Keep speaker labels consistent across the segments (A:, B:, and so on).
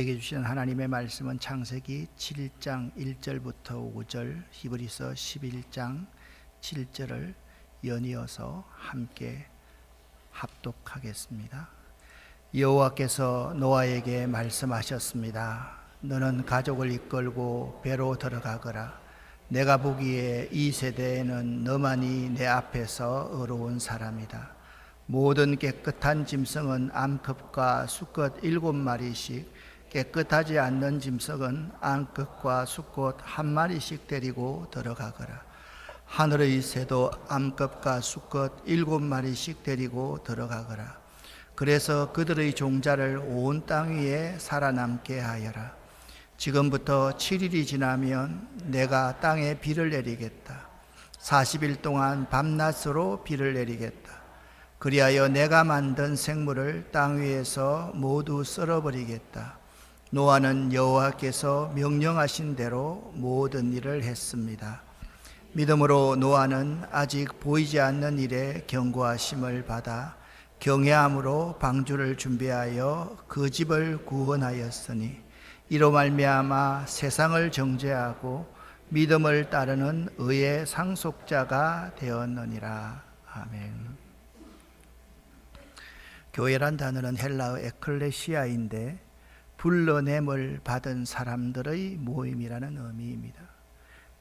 A: 우리에게 주시는 하나님의 말씀은 창세기 7장 1절부터 5절, 히브리서 11장 7절을 연이어서 함께 합독하겠습니다. 여호와께서 노아에게 말씀하셨습니다. 너는 가족을 이끌고 배로 들어가거라. 내가 보기에 이 세대에는 너만이 내 앞에서 의로운 사람이다. 모든 깨끗한 짐승은 암컷과 수컷 7마리씩, 깨끗하지 않는 짐승은 암컷과 수컷 1마리씩 데리고 들어가거라. 하늘의 새도 암컷과 수컷 7마리씩 데리고 들어가거라. 그래서 그들의 종자를 온 땅 위에 살아남게 하여라. 지금부터 7일이 지나면 내가 땅에 비를 내리겠다. 40일 동안 밤낮으로 비를 내리겠다. 그리하여 내가 만든 생물을 땅 위에서 모두 썰어버리겠다. 노아는 여호와께서 명령하신 대로 모든 일을 했습니다. 믿음으로 노아는 아직 보이지 않는 일에 경고하심을 받아 경외함으로 방주를 준비하여 그 집을 구원하였으니, 이로 말미암아 세상을 정죄하고 믿음을 따르는 의의 상속자가 되었느니라. 아멘. 교회란 단어는 헬라어 에클레시아인데 불러냄을 받은 사람들의 모임이라는 의미입니다.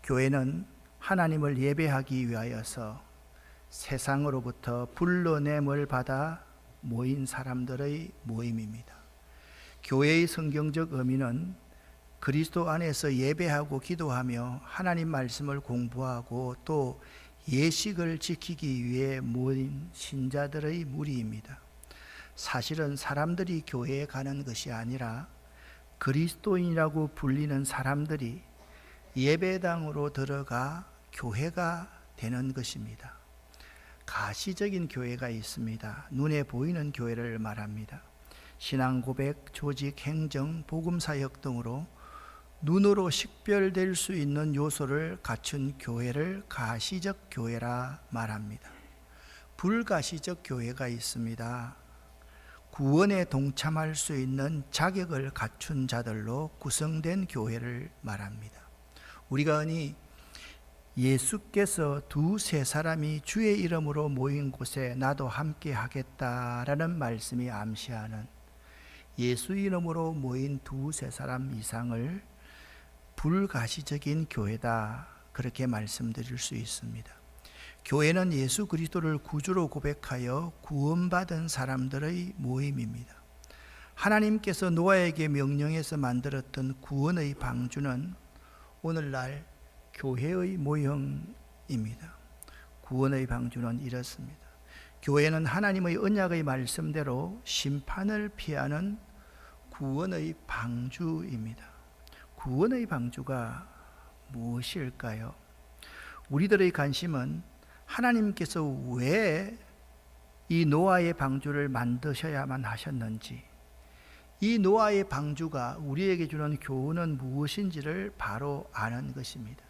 A: 교회는 하나님을 예배하기 위하여서 세상으로부터 불러냄을 받아 모인 사람들의 모임입니다. 교회의 성경적 의미는 그리스도 안에서 예배하고 기도하며 하나님 말씀을 공부하고 또 예식을 지키기 위해 모인 신자들의 무리입니다. 사실은 사람들이 교회에 가는 것이 아니라 그리스도인이라고 불리는 사람들이 예배당으로 들어가 교회가 되는 것입니다. 가시적인 교회가 있습니다. 눈에 보이는 교회를 말합니다. 신앙 고백, 조직, 행정, 복음사역 등으로 눈으로 식별될 수 있는 요소를 갖춘 교회를 가시적 교회라 말합니다. 불가시적 교회가 있습니다. 구원에 동참할 수 있는 자격을 갖춘 자들로 구성된 교회를 말합니다. 우리가 흔히 예수께서 2-3사람이 주의 이름으로 모인 곳에 나도 함께 하겠다라는 말씀이 암시하는 예수 이름으로 모인 2-3사람 이상을 불가시적인 교회다, 그렇게 말씀드릴 수 있습니다. 교회는 예수 그리스도를 구주로 고백하여 구원받은 사람들의 모임입니다. 하나님께서 노아에게 명령해서 만들었던 구원의 방주는 오늘날 교회의 모형입니다. 구원의 방주는 이렇습니다. 교회는 하나님의 언약의 말씀대로 심판을 피하는 구원의 방주입니다. 구원의 방주가 무엇일까요? 우리들의 관심은 하나님께서 왜 이 노아의 방주를 만드셔야만 하셨는지, 이 노아의 방주가 우리에게 주는 교훈은 무엇인지를 바로 아는 것입니다.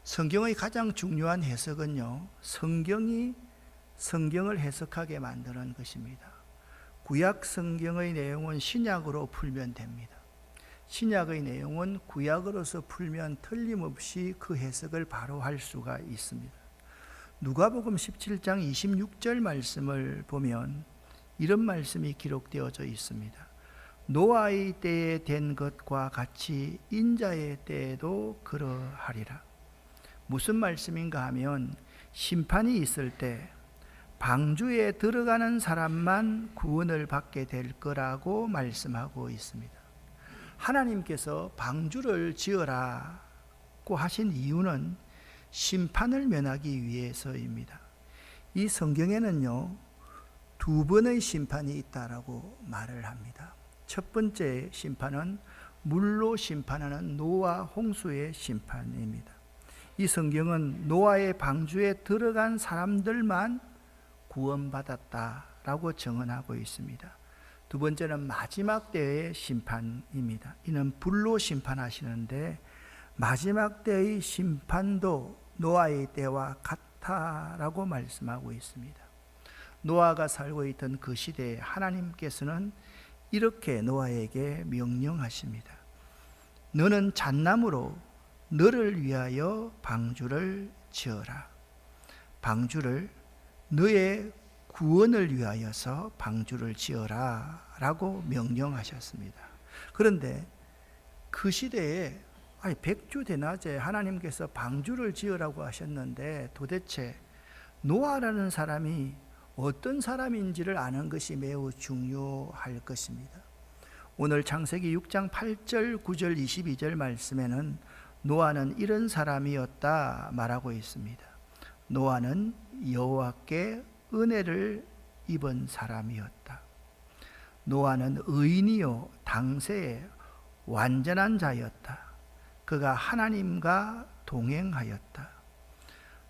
A: 성경의 가장 중요한 해석은요, 성경이 성경을 해석하게 만드는 것입니다. 구약 성경의 내용은 신약으로 풀면 됩니다. 신약의 내용은 구약으로서 풀면 틀림없이 그 해석을 바로 할 수가 있습니다. 누가복음 17장 26절 말씀을 보면 이런 말씀이 기록되어져 있습니다. 노아의 때에 된 것과 같이 인자의 때에도 그러하리라. 무슨 말씀인가 하면 심판이 있을 때 방주에 들어가는 사람만 구원을 받게 될 거라고 말씀하고 있습니다. 하나님께서 방주를 지으라고 하신 이유는 심판을 면하기 위해서입니다. 이 성경에는요, 2번의 심판이 있다라고 말을 합니다. 첫 번째 심판은 물로 심판하는 노아 홍수의 심판입니다. 이 성경은 노아의 방주에 들어간 사람들만 구원받았다라고 증언하고 있습니다. 두 번째는 마지막 때의 심판입니다. 이는 불로 심판하시는데 마지막 때의 심판도 노아의 때와 같다라고 말씀하고 있습니다. 노아가 살고 있던 그 시대에 하나님께서는 이렇게 노아에게 명령하십니다. 너는 잣나무로 너를 위하여 방주를 지어라. 방주를 너의 구원을 위하여서 방주를 지어라 라고 명령하셨습니다. 그런데 그 시대에 백주대낮에 하나님께서 방주를 지으라고 하셨는데 도대체 노아라는 사람이 어떤 사람인지를 아는 것이 매우 중요할 것입니다. 오늘 창세기 6장 8절, 9절, 22절 말씀에는 노아는 이런 사람이었다 말하고 있습니다. 노아는 여호와께 은혜를 입은 사람이었다. 노아는 의인이요 당세에 완전한 자였다. 그가 하나님과 동행하였다.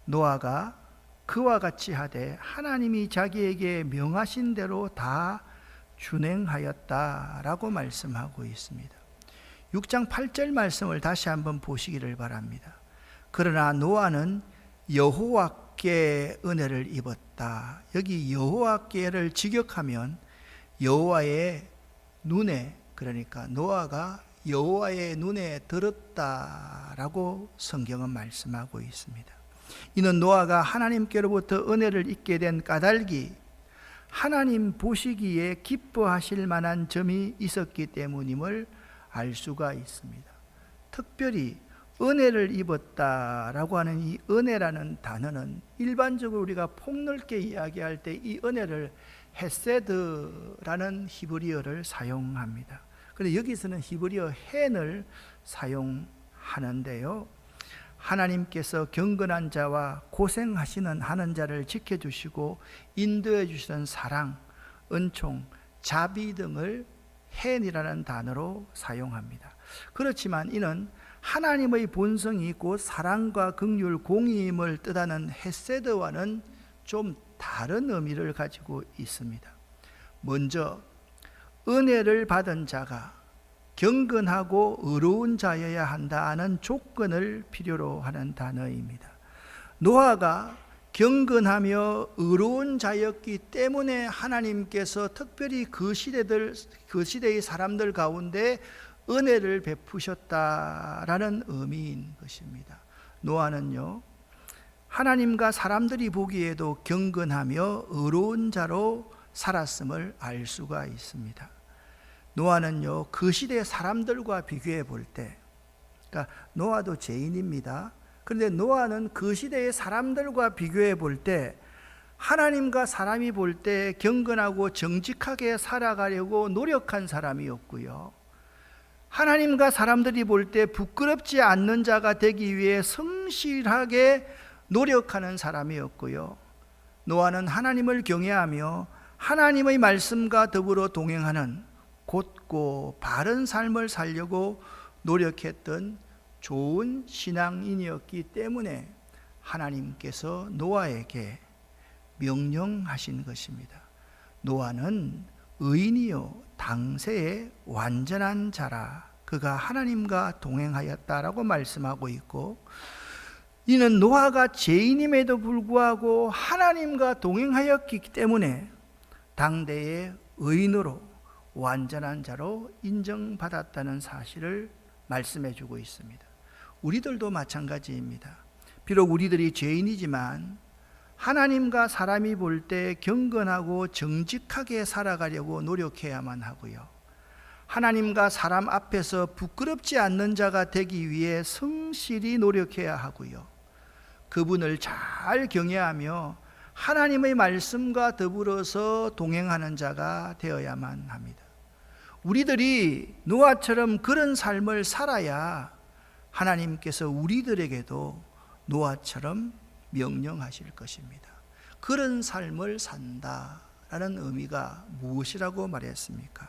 A: 노아가 그와 같이 하되 하나님이 자기에게 명하신 대로 다 준행하였다라고 말씀하고 있습니다. 6장 8절 말씀을 다시 한번 보시기를 바랍니다. 그러나 노아는 여호와께 은혜를 입었다. 여기 여호와께를 직역하면 여호와의 눈에, 그러니까 노아가 여호와의 눈에 들었다라고 성경은 말씀하고 있습니다. 이는 노아가 하나님께로부터 은혜를 입게 된 까닭이 하나님 보시기에 기뻐하실 만한 점이 있었기 때문임을 알 수가 있습니다. 특별히 은혜를 입었다라고 하는 이 은혜라는 단어는 일반적으로 우리가 폭넓게 이야기할 때 이 은혜를 헤세드라는 히브리어를 사용합니다. 그런데 여기서는 히브리어 헨을 사용하는데요, 하나님께서 경건한 자와 고생하시는 하는 자를 지켜주시고 인도해 주시는 사랑, 은총, 자비 등을 헨이라는 단어로 사용합니다. 그렇지만 이는 하나님의 본성이 곧 사랑과 긍휼, 공의임을 뜻하는 헤세드와는 좀 다른 의미를 가지고 있습니다. 먼저 은혜를 받은 자가 경건하고 의로운 자여야 한다는 조건을 필요로 하는 단어입니다. 노아가 경건하며 의로운 자였기 때문에 하나님께서 특별히 그 시대의 사람들 가운데 은혜를 베푸셨다라는 의미인 것입니다. 노아는요, 하나님과 사람들이 보기에도 경건하며 의로운 자로 살았음을 알 수가 있습니다. 노아는요, 그 시대 사람들과 비교해 볼 때, 그러니까 노아도 죄인입니다. 그런데 노아는 그 시대의 사람들과 비교해 볼 때 하나님과 사람이 볼 때 경건하고 정직하게 살아가려고 노력한 사람이었고요, 하나님과 사람들이 볼 때 부끄럽지 않는 자가 되기 위해 성실하게 노력하는 사람이었고요, 노아는 하나님을 경외하며 하나님의 말씀과 더불어 동행하는 곧고 바른 삶을 살려고 노력했던 좋은 신앙인이었기 때문에 하나님께서 노아에게 명령하신 것입니다. 노아는 의인이요 당세에 완전한 자라. 그가 하나님과 동행하였다라고 말씀하고 있고, 이는 노아가 죄인임에도 불구하고 하나님과 동행하였기 때문에 당대의 의인으로 완전한 자로 인정받았다는 사실을 말씀해 주고 있습니다. 우리들도 마찬가지입니다. 비록 우리들이 죄인이지만 하나님과 사람이 볼 때 경건하고 정직하게 살아가려고 노력해야만 하고요, 하나님과 사람 앞에서 부끄럽지 않는 자가 되기 위해 성실히 노력해야 하고요, 그분을 잘 경외하며 하나님의 말씀과 더불어서 동행하는 자가 되어야만 합니다. 우리들이 노아처럼 그런 삶을 살아야 하나님께서 우리들에게도 노아처럼 명령하실 것입니다. 그런 삶을 산다라는 의미가 무엇이라고 말했습니까?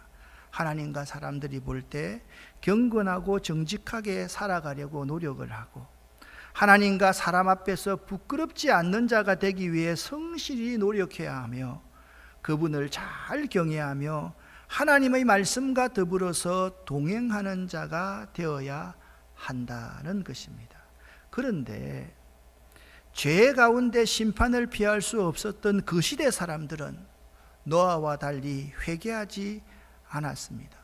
A: 하나님과 사람들이 볼 때 경건하고 정직하게 살아가려고 노력을 하고, 하나님과 사람 앞에서 부끄럽지 않는 자가 되기 위해 성실히 노력해야 하며, 그분을 잘 경외하며 하나님의 말씀과 더불어서 동행하는 자가 되어야 한다는 것입니다. 그런데 죄 가운데 심판을 피할 수 없었던 그 시대 사람들은 노아와 달리 회개하지 않았습니다.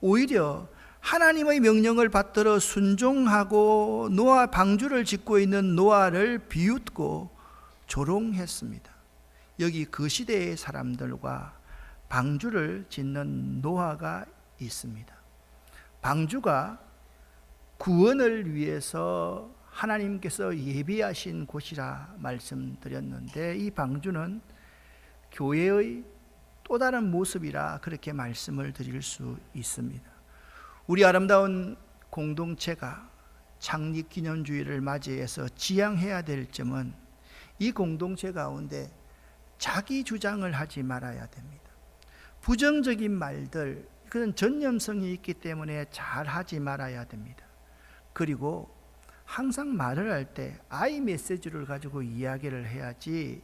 A: 오히려 하나님의 명령을 받들어 순종하고 노아 방주를 짓고 있는 노아를 비웃고 조롱했습니다. 여기 그 시대의 사람들과 방주를 짓는 노아가 있습니다. 방주가 구원을 위해서 하나님께서 예비하신 곳이라 말씀드렸는데, 이 방주는 교회의 또 다른 모습이라 그렇게 말씀을 드릴 수 있습니다. 우리 아름다운 공동체가 창립기념주의를 맞이해서 지향해야 될 점은 이 공동체 가운데 자기 주장을 하지 말아야 됩니다. 부정적인 말들, 그런 전념성이 있기 때문에 잘 하지 말아야 됩니다. 그리고 항상 말을 할 때 I 메시지를 가지고 이야기를 해야지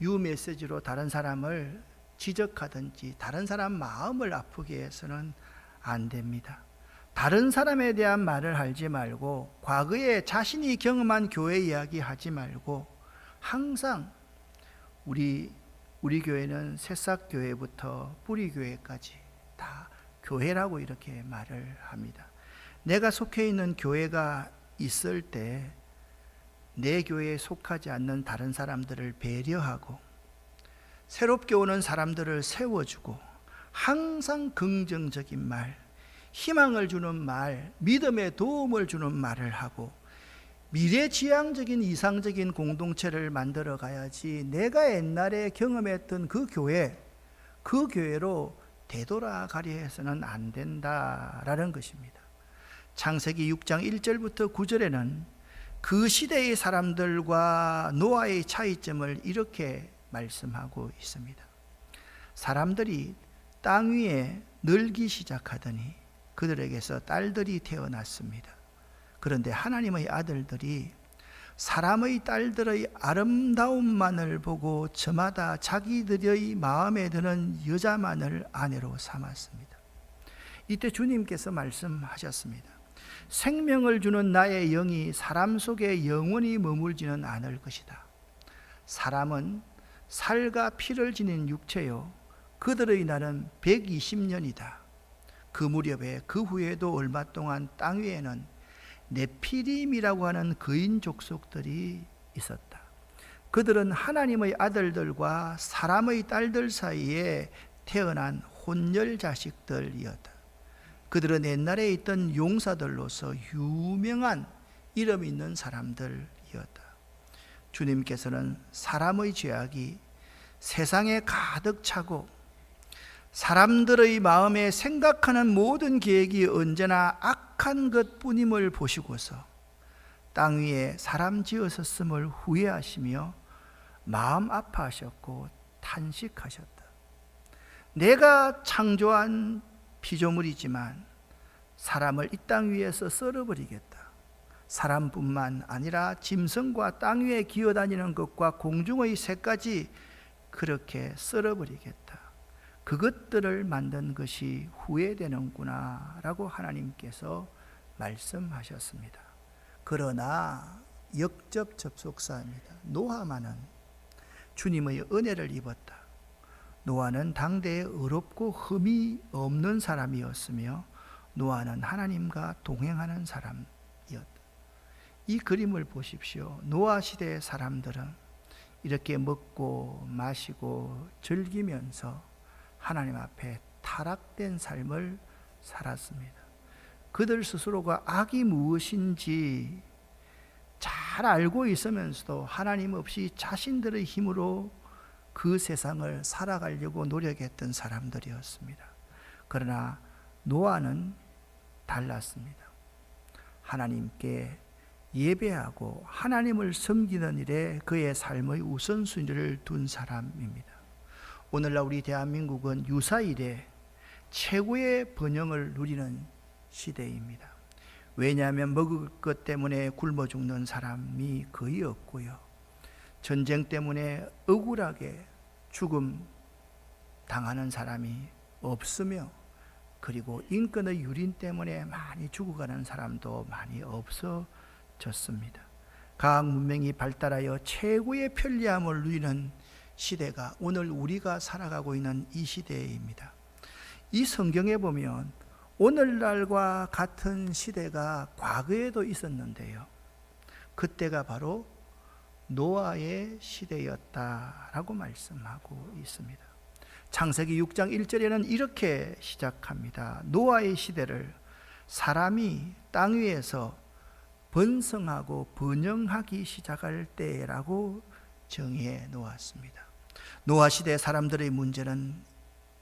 A: U 메시지로 다른 사람을 지적하든지 다른 사람 마음을 아프게 해서는 안 됩니다. 다른 사람에 대한 말을 하지 말고 과거에 자신이 경험한 교회 이야기 하지 말고 항상 우리 교회는 새싹교회부터 뿌리교회까지 다 교회라고 이렇게 말을 합니다. 내가 속해 있는 교회가 있을 때 내 교회에 속하지 않는 다른 사람들을 배려하고 새롭게 오는 사람들을 세워주고 항상 긍정적인 말, 희망을 주는 말, 믿음에 도움을 주는 말을 하고 미래지향적인 이상적인 공동체를 만들어 가야지 내가 옛날에 경험했던 그 교회로 되돌아가려 해서는 안 된다라는 것입니다. 창세기 6장 1절부터 9절에는 그 시대의 사람들과 노아의 차이점을 이렇게 말씀하고 있습니다. 사람들이 땅 위에 늘기 시작하더니 그들에게서 딸들이 태어났습니다. 그런데 하나님의 아들들이 사람의 딸들의 아름다움만을 보고 저마다 자기들의 마음에 드는 여자만을 아내로 삼았습니다. 이때 주님께서 말씀하셨습니다. 생명을 주는 나의 영이 사람 속에 영원히 머물지는 않을 것이다. 사람은 살과 피를 지닌 육체요 그들의 날은 120년이다. 그 무렵에 그 후에도 얼마 동안 땅 위에는 네피림이라고 하는 거인 족속들이 있었다. 그들은 하나님의 아들들과 사람의 딸들 사이에 태어난 혼혈 자식들이었다. 그들은 옛날에 있던 용사들로서 유명한 이름 있는 사람들이었다. 주님께서는 사람의 죄악이 세상에 가득 차고 사람들의 마음에 생각하는 모든 계획이 언제나 악한 것뿐임을 보시고서 땅 위에 사람 지으셨음을 후회하시며 마음 아파하셨고 탄식하셨다. 내가 창조한 피조물이지만 사람을 이 땅 위에서 썰어버리겠다. 사람뿐만 아니라 짐승과 땅 위에 기어다니는 것과 공중의 새까지 그렇게 썰어버리겠다. 그것들을 만든 것이 후회되는구나 라고 하나님께서 말씀하셨습니다. 그러나 역접속사입니다. 노아만은 주님의 은혜를 입었다. 노아는 당대에 의롭고 흠이 없는 사람이었으며 노아는 하나님과 동행하는 사람이었다. 이 그림을 보십시오. 노아 시대의 사람들은 이렇게 먹고 마시고 즐기면서 하나님 앞에 타락된 삶을 살았습니다. 그들 스스로가 악이 무엇인지 잘 알고 있으면서도 하나님 없이 자신들의 힘으로 그 세상을 살아가려고 노력했던 사람들이었습니다. 그러나 노아는 달랐습니다. 하나님께 예배하고 하나님을 섬기는 일에 그의 삶의 우선순위를 둔 사람입니다. 오늘날 우리 대한민국은 유사 이래 최고의 번영을 누리는 시대입니다. 왜냐하면 먹을 것 때문에 굶어 죽는 사람이 거의 없고요. 전쟁 때문에 억울하게 죽음 당하는 사람이 없으며, 그리고 인권의 유린 때문에 많이 죽어가는 사람도 많이 없어졌습니다. 과학 문명이 발달하여 최고의 편리함을 누리는 시대가 오늘 우리가 살아가고 있는 이 시대입니다. 이 성경에 보면 오늘날과 같은 시대가 과거에도 있었는데요, 그때가 바로 노아의 시대였다라고 말씀하고 있습니다. 창세기 6장 1절에는 이렇게 시작합니다. 노아의 시대를 사람이 땅 위에서 번성하고 번영하기 시작할 때라고 정의해 놓았습니다. 노아 시대 사람들의 문제는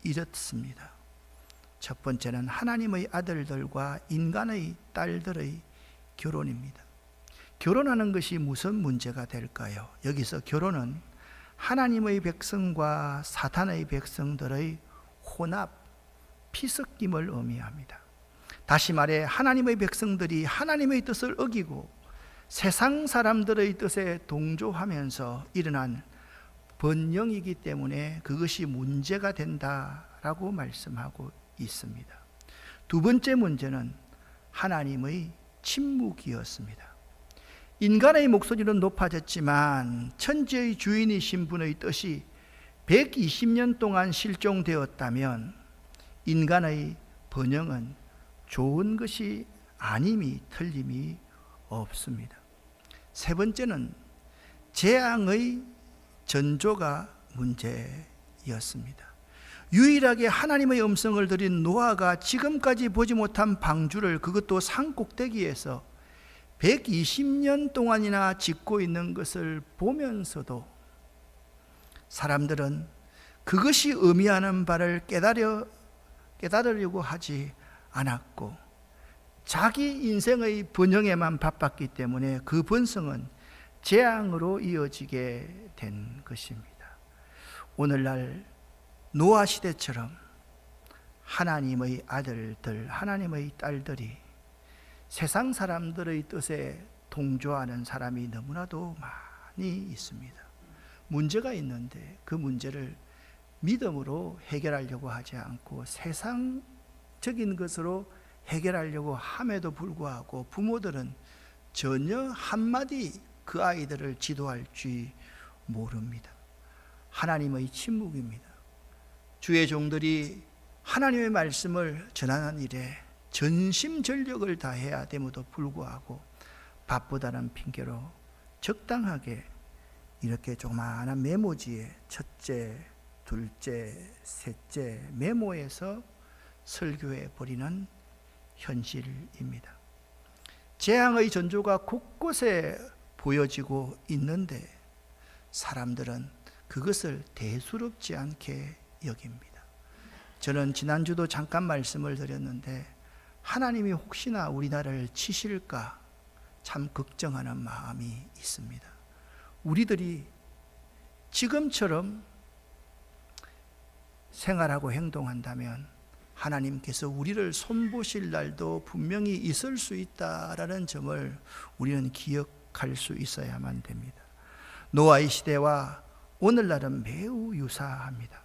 A: 이렇습니다. 첫 번째는 하나님의 아들들과 인간의 딸들의 결혼입니다. 결혼하는 것이 무슨 문제가 될까요? 여기서 결혼은 하나님의 백성과 사탄의 백성들의 혼합, 피섞임을 의미합니다. 다시 말해 하나님의 백성들이 하나님의 뜻을 어기고 세상 사람들의 뜻에 동조하면서 일어난 번영이기 때문에 그것이 문제가 된다라고 말씀하고 있습니다. 두 번째 문제는 하나님의 침묵이었습니다. 인간의 목소리는 높아졌지만 천지의 주인이신 분의 뜻이 120년 동안 실종되었다면 인간의 번영은 좋은 것이 아님이 틀림이 없습니다. 세 번째는 재앙의 전조가 문제였습니다. 유일하게 하나님의 음성을 들은 노아가 지금까지 보지 못한 방주를, 그것도 산 꼭대기에서 120년 동안이나 짓고 있는 것을 보면서도 사람들은 그것이 의미하는 바를 깨달으려고 하지 않았고 자기 인생의 번영에만 바빴기 때문에 그 번성은 재앙으로 이어지게 된 것입니다. 오늘날 노아 시대처럼 하나님의 아들들, 하나님의 딸들이 세상 사람들의 뜻에 동조하는 사람이 너무나도 많이 있습니다. 문제가 있는데 그 문제를 믿음으로 해결하려고 하지 않고 세상적인 것으로 해결하려고 함에도 불구하고 부모들은 전혀 한마디 그 아이들을 지도할 줄 모릅니다. 하나님의 침묵입니다. 주의 종들이 하나님의 말씀을 전하는 일에 전심전력을 다해야 됨에도 불구하고 바쁘다는 핑계로 적당하게 이렇게 조그마한 메모지에 첫째, 둘째, 셋째 메모해서 설교해 버리는 현실입니다. 재앙의 전조가 곳곳에 보여지고 있는데 사람들은 그것을 대수롭지 않게 여깁니다. 저는 지난주도 잠깐 말씀을 드렸는데 하나님이 혹시나 우리나라를 치실까 참 걱정하는 마음이 있습니다. 우리들이 지금처럼 생활하고 행동한다면 하나님께서 우리를 손보실 날도 분명히 있을 수 있다라는 점을 우리는 기억할 수 있어야만 됩니다. 노아의 시대와 오늘날은 매우 유사합니다.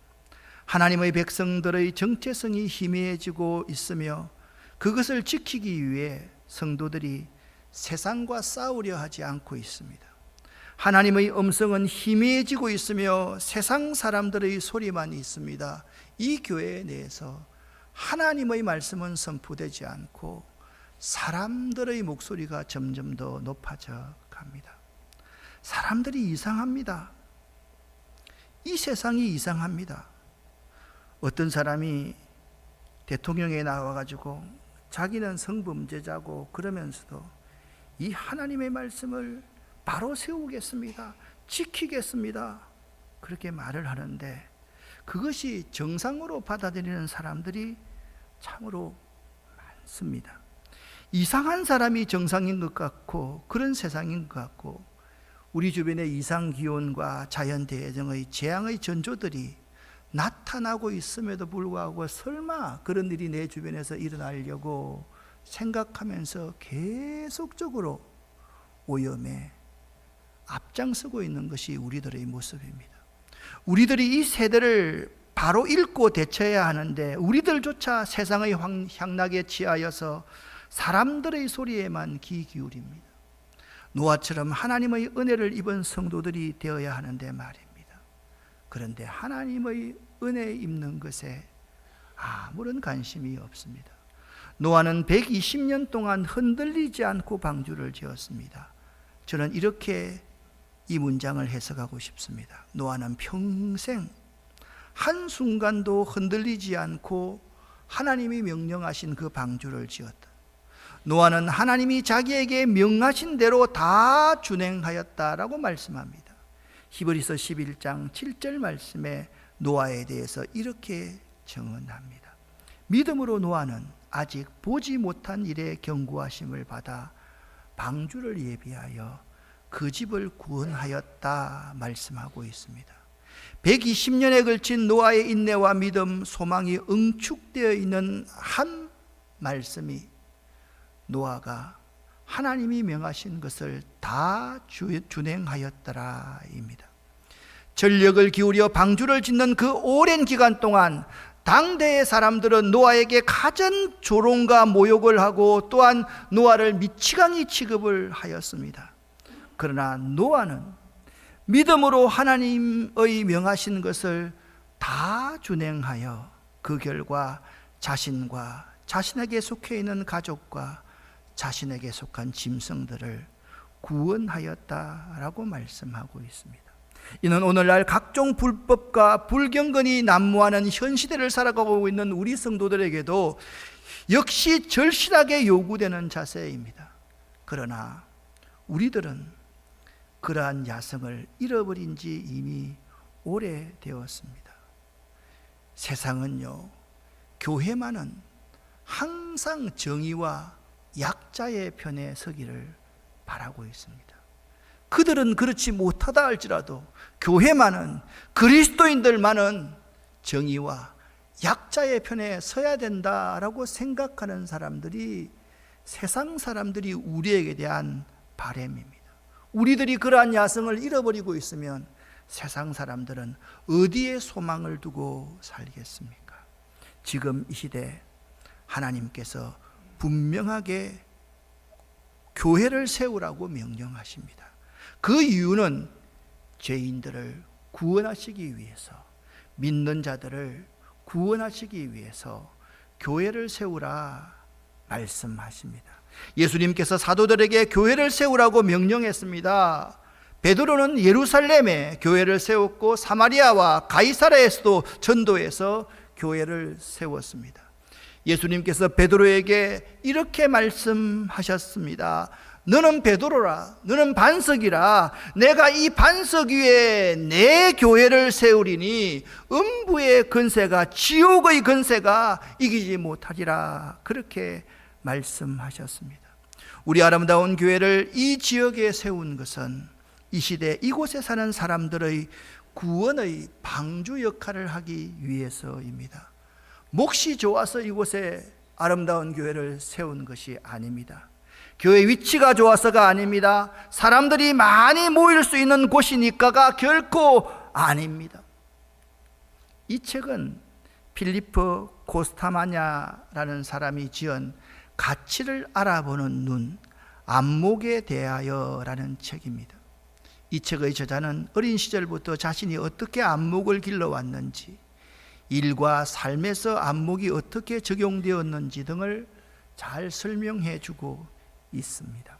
A: 하나님의 백성들의 정체성이 희미해지고 있으며 그것을 지키기 위해 성도들이 세상과 싸우려 하지 않고 있습니다. 하나님의 음성은 희미해지고 있으며 세상 사람들의 소리만 있습니다. 이 교회 내에서 하나님의 말씀은 선포되지 않고 사람들의 목소리가 점점 더 높아져 갑니다. 사람들이 이상합니다. 이 세상이 이상합니다. 어떤 사람이 대통령에 나와가지고 자기는 성범죄자고 그러면서도 이 하나님의 말씀을 바로 세우겠습니다, 지키겠습니다, 그렇게 말을 하는데 그것이 정상으로 받아들이는 사람들이 참으로 많습니다. 이상한 사람이 정상인 것 같고 그런 세상인 것 같고 우리 주변의 이상기온과 자연대정의 재앙의 전조들이 나타나고 있음에도 불구하고 설마 그런 일이 내 주변에서 일어나려고 생각하면서 계속적으로 오염에 앞장서고 있는 것이 우리들의 모습입니다. 우리들이 이 세대를 바로 읽고 대처해야 하는데 우리들조차 세상의 향락에 취하여서 사람들의 소리에만 귀 기울입니다. 노아처럼 하나님의 은혜를 입은 성도들이 되어야 하는데 말입니다. 그런데 하나님의 은혜 입는 것에 아무런 관심이 없습니다. 노아는 120년 동안 흔들리지 않고 방주를 지었습니다. 저는 이렇게 이 문장을 해석하고 싶습니다. 노아는 평생 한순간도 흔들리지 않고 하나님이 명령하신 그 방주를 지었다. 노아는 하나님이 자기에게 명하신 대로 다 준행하였다라고 말씀합니다. 히브리서 11장 7절 말씀에 노아에 대해서 이렇게 증언합니다. 믿음으로 노아는 아직 보지 못한 일에 경고하심을 받아 방주를 예비하여 그 집을 구원하였다 말씀하고 있습니다. 120년에 걸친 노아의 인내와 믿음, 소망이 응축되어 있는 한 말씀이 노아가 하나님이 명하신 것을 다 준행하였더라입니다. 전력을 기울여 방주를 짓는 그 오랜 기간 동안 당대의 사람들은 노아에게 가진 조롱과 모욕을 하고 또한 노아를 미치광이 취급을 하였습니다. 그러나 노아는 믿음으로 하나님의 명하신 것을 다 준행하여 그 결과 자신과 자신에게 속해 있는 가족과 자신에게 속한 짐승들을 구원하였다라고 말씀하고 있습니다. 이는 오늘날 각종 불법과 불경건이 난무하는 현 시대를 살아가고 있는 우리 성도들에게도 역시 절실하게 요구되는 자세입니다. 그러나 우리들은 그러한 야성을 잃어버린 지 이미 오래되었습니다. 세상은요, 교회만은 항상 정의와 약자의 편에 서기를 바라고 있습니다. 그들은 그렇지 못하다 할지라도 교회만은, 그리스도인들만은 정의와 약자의 편에 서야 된다라고 생각하는 사람들이 세상 사람들이 우리에게 대한 바람입니다. 우리들이 그러한 야성을 잃어버리고 있으면 세상 사람들은 어디에 소망을 두고 살겠습니까? 지금 이 시대 하나님께서 분명하게 교회를 세우라고 명령하십니다. 그 이유는 죄인들을 구원하시기 위해서, 믿는 자들을 구원하시기 위해서 교회를 세우라 말씀하십니다. 예수님께서 사도들에게 교회를 세우라고 명령했습니다. 베드로는 예루살렘에 교회를 세웠고 사마리아와 가이사랴에서도 전도해서 교회를 세웠습니다. 예수님께서 베드로에게 이렇게 말씀하셨습니다. 너는 베드로라, 너는 반석이라. 내가 이 반석 위에 내 교회를 세우리니 음부의 권세가, 지옥의 권세가 이기지 못하리라. 그렇게 말씀하셨습니다. 우리 아름다운 교회를 이 지역에 세운 것은 이 시대 이곳에 사는 사람들의 구원의 방주 역할을 하기 위해서입니다. 몫이 좋아서 이곳에 아름다운 교회를 세운 것이 아닙니다. 교회 위치가 좋아서가 아닙니다. 사람들이 많이 모일 수 있는 곳이니까가 결코 아닙니다. 이 책은 필리프 코스타마냐라는 사람이 지은 가치를 알아보는 눈, 안목에 대하여라는 책입니다. 이 책의 저자는 어린 시절부터 자신이 어떻게 안목을 길러왔는지, 일과 삶에서 안목이 어떻게 적용되었는지 등을 잘 설명해 주고 있습니다.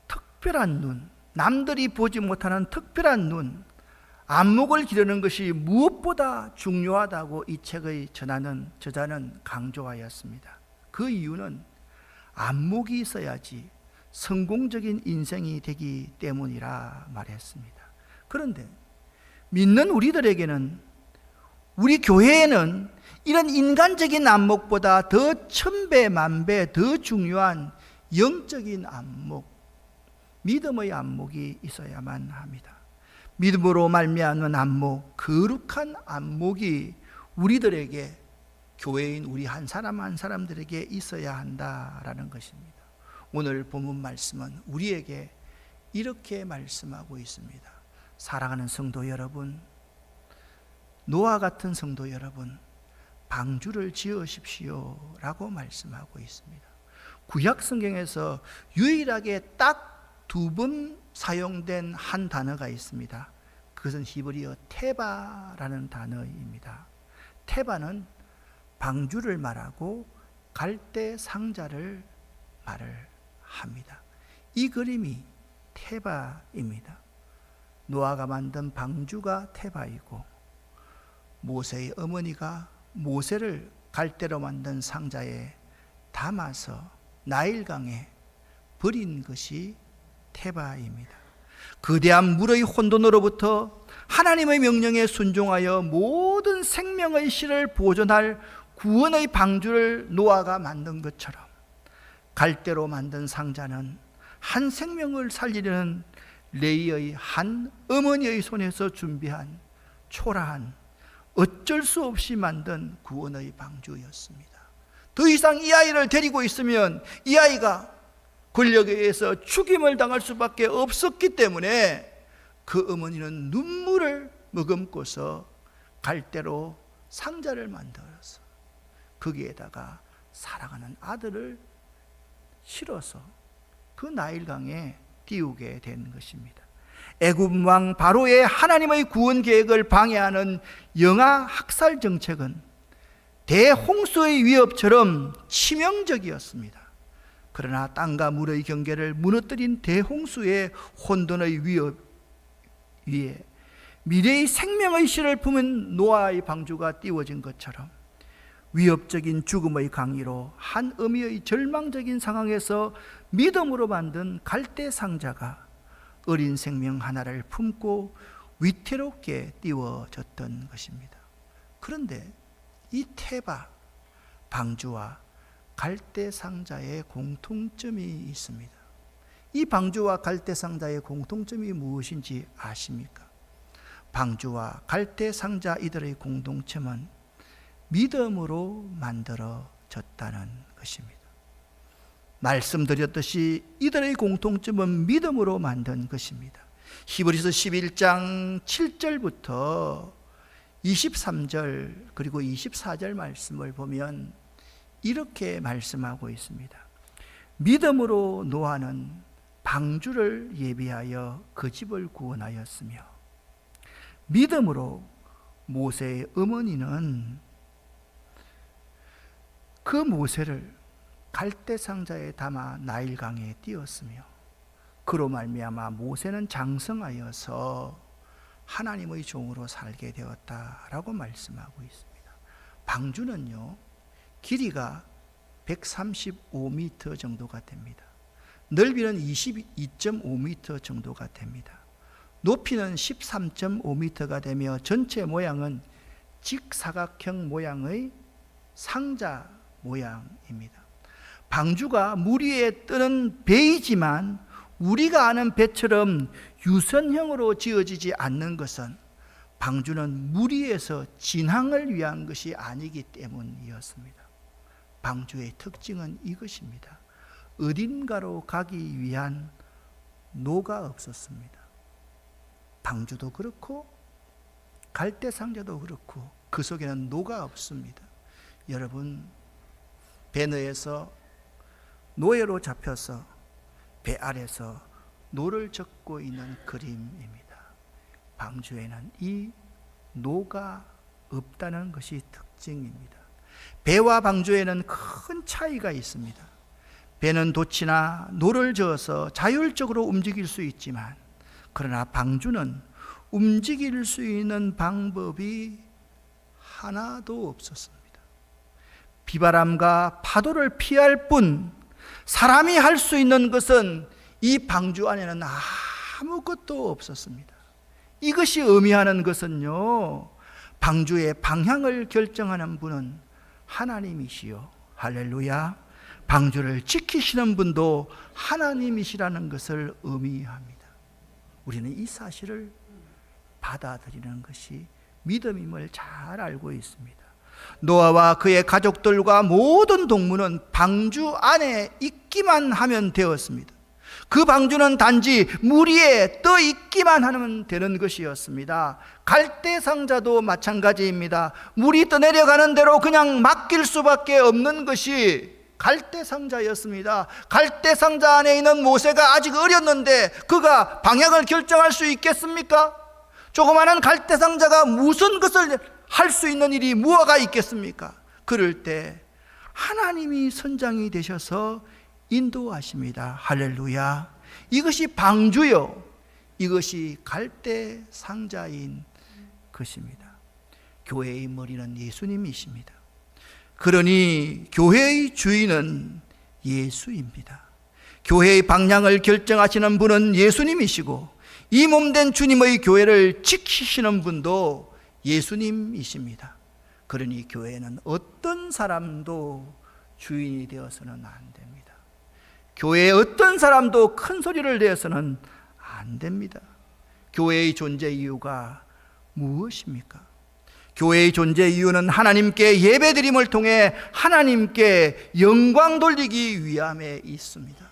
A: 특별한 눈, 남들이 보지 못하는 특별한 눈, 안목을 기르는 것이 무엇보다 중요하다고 이 책의 저자는 강조하였습니다. 그 이유는 안목이 있어야지 성공적인 인생이 되기 때문이라 말했습니다. 그런데 믿는 우리들에게는, 우리 교회에는 이런 인간적인 안목보다 더 천배 만배 더 중요한 영적인 안목, 믿음의 안목이 있어야만 합니다. 믿음으로 말미암은 안목, 거룩한 안목이 우리들에게, 교회인 우리 한 사람 한 사람들에게 있어야 한다라는 것입니다. 오늘 본문 말씀은 우리에게 이렇게 말씀하고 있습니다. 사랑하는 성도 여러분, 노아 같은 성도 여러분, 방주를 지으십시오 라고 말씀하고 있습니다. 구약 성경에서 유일하게 딱 2번 사용된 한 단어가 있습니다. 그것은 히브리어 테바라는 단어입니다. 테바는 방주를 말하고 갈대 상자를 말을 합니다. 이 그림이 테바입니다. 노아가 만든 방주가 테바이고 모세의 어머니가 모세를 갈대로 만든 상자에 담아서 나일강에 버린 것이 테바입니다. 거대한 물의 혼돈으로부터 하나님의 명령에 순종하여 모든 생명의 실을 보존할 구원의 방주를 노아가 만든 것처럼 갈대로 만든 상자는 한 생명을 살리려는 레이의 한 어머니의 손에서 준비한 초라한 어쩔 수 없이 만든 구원의 방주였습니다. 더 이상 이 아이를 데리고 있으면 이 아이가 권력에 의해서 죽임을 당할 수밖에 없었기 때문에 그 어머니는 눈물을 머금고서 갈대로 상자를 만들어서 거기에다가 사랑하는 아들을 실어서 그 나일강에 띄우게 된 것입니다. 애굽 왕 바로의 하나님의 구원 계획을 방해하는 영아 학살 정책은 대홍수의 위협처럼 치명적이었습니다. 그러나 땅과 물의 경계를 무너뜨린 대홍수의 혼돈의 위협 위에 미래의 생명의 실을 품은 노아의 방주가 띄워진 것처럼 위협적인 죽음의 강의로 한 어미의 절망적인 상황에서 믿음으로 만든 갈대 상자가 어린 생명 하나를 품고 위태롭게 띄워졌던 것입니다. 그런데 이 테바 방주와 갈대 상자의 공통점이 있습니다. 이 방주와 갈대 상자의 공통점이 무엇인지 아십니까? 방주와 갈대 상자 이들의 공동점은 믿음으로 만들어졌다는 것입니다. 말씀드렸듯이 이들의 공통점은 믿음으로 만든 것입니다. 히브리서 11장 7절부터 23절 그리고 24절 말씀을 보면 이렇게 말씀하고 있습니다. 믿음으로 노아는 방주를 예비하여 그 집을 구원하였으며 믿음으로 모세의 어머니는 그 모세를 갈대 상자에 담아 나일강에 띄었으며 그로 말미암아 모세는 장성하여서 하나님의 종으로 살게 되었다라고 말씀하고 있습니다. 방주는요, 길이가 135m 정도가 됩니다. 넓이는 22.5m 정도가 됩니다. 높이는 13.5m가 되며 전체 모양은 직사각형 모양의 상자 모양입니다. 방주가 물 위에 뜨는 배이지만 우리가 아는 배처럼 유선형으로 지어지지 않는 것은 방주는 물 위에서 진항을 위한 것이 아니기 때문이었습니다. 방주의 특징은 이것입니다. 어딘가로 가기 위한 노가 없었습니다. 방주도 그렇고 갈대 상자도 그렇고 그 속에는 노가 없습니다. 여러분, 배너에서 노예로 잡혀서 배 아래서 노를 젓고 있는 그림입니다. 방주에는 이 노가 없다는 것이 특징입니다. 배와 방주에는 큰 차이가 있습니다. 배는 돛이나 노를 저어서 자율적으로 움직일 수 있지만 그러나 방주는 움직일 수 있는 방법이 하나도 없었습니다. 비바람과 파도를 피할 뿐 사람이 할 수 있는 것은 이 방주 안에는 아무것도 없었습니다. 이것이 의미하는 것은요, 방주의 방향을 결정하는 분은 하나님이시요, 할렐루야, 방주를 지키시는 분도 하나님이시라는 것을 의미합니다. 우리는 이 사실을 받아들이는 것이 믿음임을 잘 알고 있습니다. 노아와 그의 가족들과 모든 동물은 방주 안에 있기만 하면 되었습니다. 그 방주는 단지 물 위에 떠 있기만 하면 되는 것이었습니다. 갈대 상자도 마찬가지입니다. 물이 떠내려가는 대로 그냥 맡길 수밖에 없는 것이 갈대 상자였습니다. 갈대 상자 안에 있는 모세가 아직 어렸는데 그가 방향을 결정할 수 있겠습니까? 조그마한 갈대상자가 무슨 것을 할 수 있는 일이 무엇가 있겠습니까? 그럴 때 하나님이 선장이 되셔서 인도하십니다. 할렐루야. 이것이 방주요, 이것이 갈대상자인 것입니다. 교회의 머리는 예수님이십니다. 그러니 교회의 주인은 예수입니다. 교회의 방향을 결정하시는 분은 예수님이시고, 이 몸된 주님의 교회를 지키시는 분도 예수님이십니다. 그러니 교회는 어떤 사람도 주인이 되어서는 안 됩니다. 교회에 어떤 사람도 큰 소리를 내서는 안 됩니다. 교회의 존재 이유가 무엇입니까? 교회의 존재 이유는 하나님께 예배드림을 통해 하나님께 영광 돌리기 위함에 있습니다.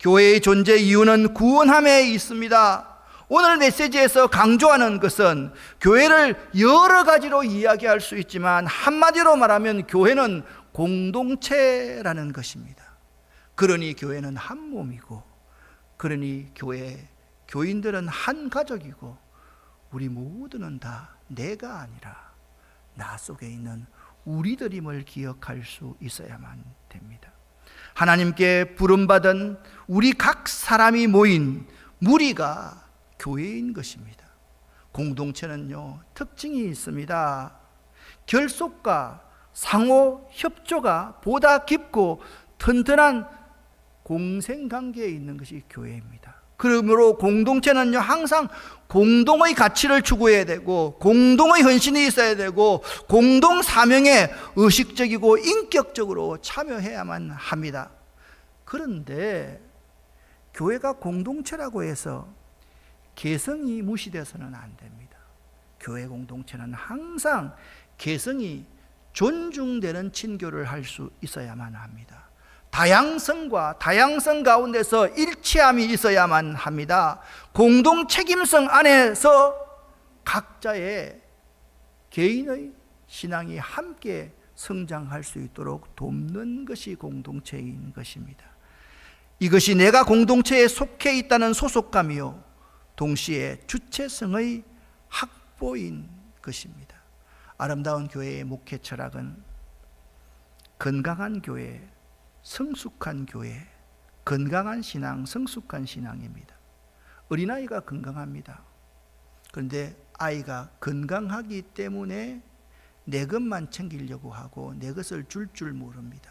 A: 교회의 존재 이유는 구원함에 있습니다. 오늘 메시지에서 강조하는 것은 교회를 여러 가지로 이야기할 수 있지만 한마디로 말하면 교회는 공동체라는 것입니다. 그러니 교회는 한 몸이고, 그러니 교인들은 한 가족이고, 우리 모두는 다 내가 아니라 나 속에 있는 우리들임을 기억할 수 있어야만 됩니다. 하나님께 부름받은 우리 각 사람이 모인 무리가 교회인 것입니다. 공동체는요, 특징이 있습니다. 결속과 상호 협조가 보다 깊고 튼튼한 공생관계에 있는 것이 교회입니다. 그러므로 공동체는요, 항상 공동의 가치를 추구해야 되고, 공동의 헌신이 있어야 되고, 공동 사명에 의식적이고 인격적으로 참여해야만 합니다. 그런데 교회가 공동체라고 해서 개성이 무시돼서는 안 됩니다. 교회 공동체는 항상 개성이 존중되는 친교를 할 수 있어야만 합니다. 다양성과 다양성 가운데서 일치함이 있어야만 합니다. 공동 책임성 안에서 각자의 개인의 신앙이 함께 성장할 수 있도록 돕는 것이 공동체인 것입니다. 이것이 내가 공동체에 속해 있다는 소속감이요, 동시에 주체성의 확보인 것입니다. 아름다운 교회의 목회 철학은 건강한 교회, 성숙한 교회, 건강한 신앙, 성숙한 신앙입니다. 어린아이가 건강합니다. 그런데 아이가 건강하기 때문에 내 것만 챙기려고 하고 내 것을 줄 모릅니다.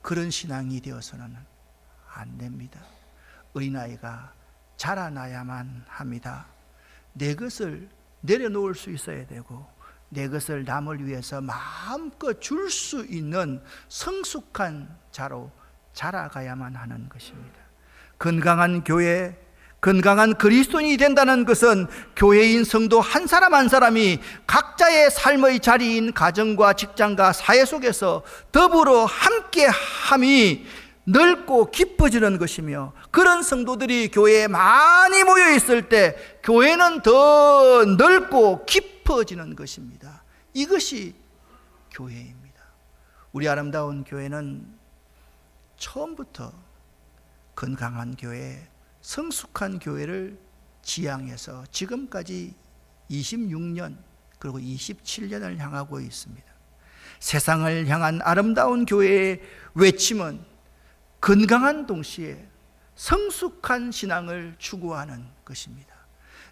A: 그런 신앙이 되어서는 안 됩니다. 어린아이가 자라나야만 합니다. 내 것을 내려놓을 수 있어야 되고, 내 것을 남을 위해서 마음껏 줄 수 있는 성숙한 자로 자라가야만 하는 것입니다. 건강한 교회, 건강한 그리스도인이 된다는 것은 교회인 성도 한 사람 한 사람이 각자의 삶의 자리인 가정과 직장과 사회 속에서 더불어 함께함이 넓고 깊어지는 것이며, 그런 성도들이 교회에 많이 모여 있을 때 교회는 더 넓고 깊어지는 것입니다. 이것이 교회입니다. 우리 아름다운 교회는 처음부터 건강한 교회, 성숙한 교회를 지향해서 지금까지 26년 그리고 27년을 향하고 있습니다. 세상을 향한 아름다운 교회의 외침은 건강한 동시에 성숙한 신앙을 추구하는 것입니다.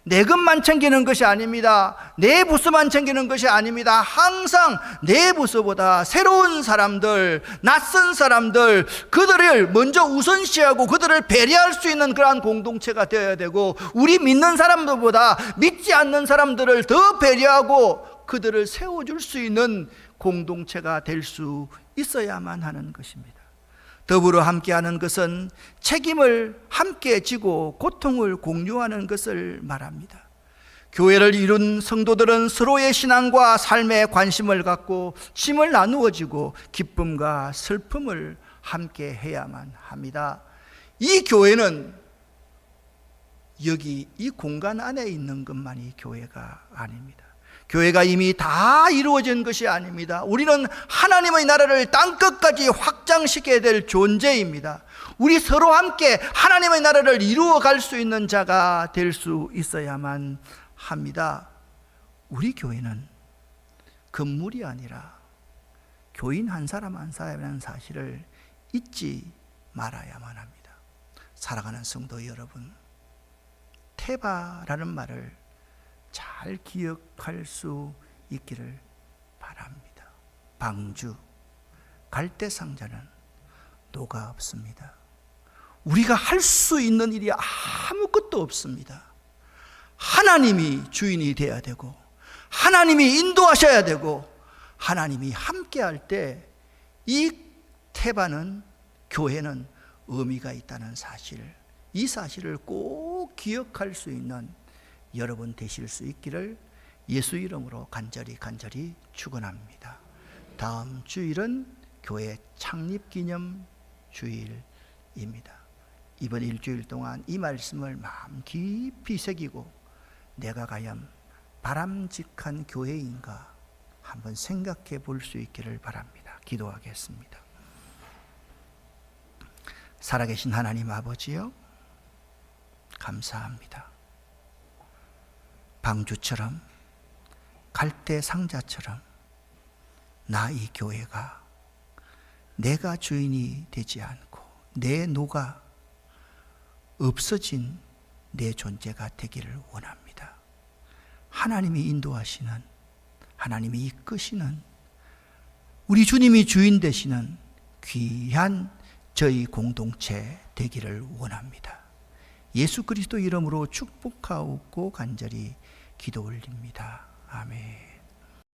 A: 내 것만 챙기는 것이 아닙니다. 내 부서만 챙기는 것이 아닙니다. 항상 내 부서보다 새로운 사람들, 낯선 사람들, 그들을 먼저 우선시하고 그들을 배려할 수 있는 그러한 공동체가 되어야 되고, 우리 믿는 사람들보다 믿지 않는 사람들을 더 배려하고 그들을 세워줄 수 있는 공동체가 될 수 있어야만 하는 것입니다. 더불어 함께하는 것은 책임을 함께 지고 고통을 공유하는 것을 말합니다. 교회를 이룬 성도들은 서로의 신앙과 삶에 관심을 갖고 짐을 나누어지고 기쁨과 슬픔을 함께 해야만 합니다. 이 교회는 여기 이 공간 안에 있는 것만이 교회가 아닙니다. 교회가 이미 다 이루어진 것이 아닙니다. 우리는 하나님의 나라를 땅끝까지 확장시켜야 될 존재입니다. 우리 서로 함께 하나님의 나라를 이루어갈 수 있는 자가 될 수 있어야만 합니다. 우리 교회는 건물이 아니라 교인 한 사람 한 사람이라는 사실을 잊지 말아야만 합니다. 사랑하는 성도 여러분, 테바라는 말을 잘 기억할 수 있기를 바랍니다. 방주, 갈대상자는 노가 없습니다. 우리가 할 수 있는 일이 아무것도 없습니다. 하나님이 주인이 되어야 되고, 하나님이 인도하셔야 되고, 하나님이 함께 할 때 이 테바는, 교회는 의미가 있다는 사실, 이 사실을 꼭 기억할 수 있는 여러분 되실 수 있기를 예수 이름으로 간절히 축원합니다. 다음 주일은 교회 창립기념 주일입니다. 이번 일주일 동안 이 말씀을 마음 깊이 새기고 내가 과연 바람직한 교회인가 한번 생각해 볼 수 있기를 바랍니다. 기도하겠습니다. 살아계신 하나님 아버지요, 감사합니다. 방주처럼, 갈대 상자처럼 나 이 교회가 내가 주인이 되지 않고 내 노가 없어진 내 존재가 되기를 원합니다. 하나님이 인도하시는, 하나님이 이끄시는, 우리 주님이 주인 되시는 귀한 저희 공동체 되기를 원합니다. 예수 그리스도 이름으로 축복하옵고 간절히 기도 올립니다. 아멘.